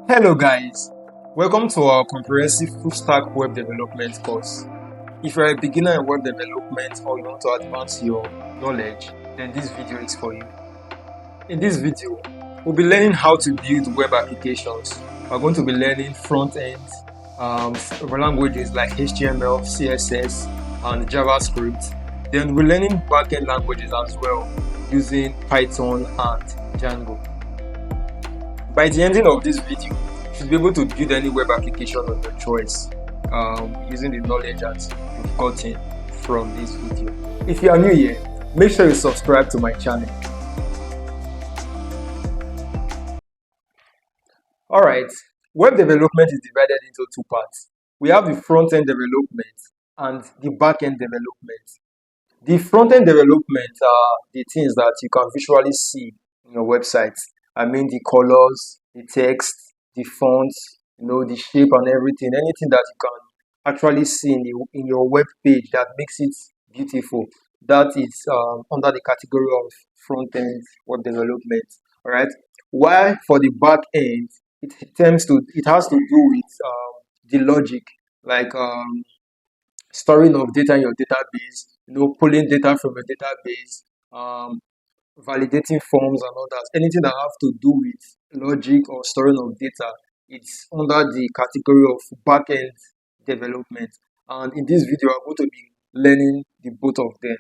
Hello guys, welcome to our comprehensive full stack web development course. If you're a beginner in web development or you want to advance your knowledge, then this video is for you. In this video, we'll be learning how to build web applications. We're going to be learning front-end languages like HTML, CSS, and JavaScript. Then we're learning backend languages as well using Python and Django. By the ending of this video, you should be able to build any web application of your choice using the knowledge that you've gotten from this video. If you are new here, make sure you subscribe to my channel. Alright, web development is divided into two parts. We have the front-end development and the back-end development. The front-end development are the things that you can visually see in your website. I mean the colors, the text, the fonts, the shape and everything. Anything that you can actually see in your web page that makes it beautiful. That is under the category of front-end web development. All right. While for the back end, it has to do with the logic, like storing of data in your database, pulling data from your database, validating forms and all that. Anything that have to do with logic or storing of data, it's under the category of backend development. And in this video, I'm going to be learning the both of them.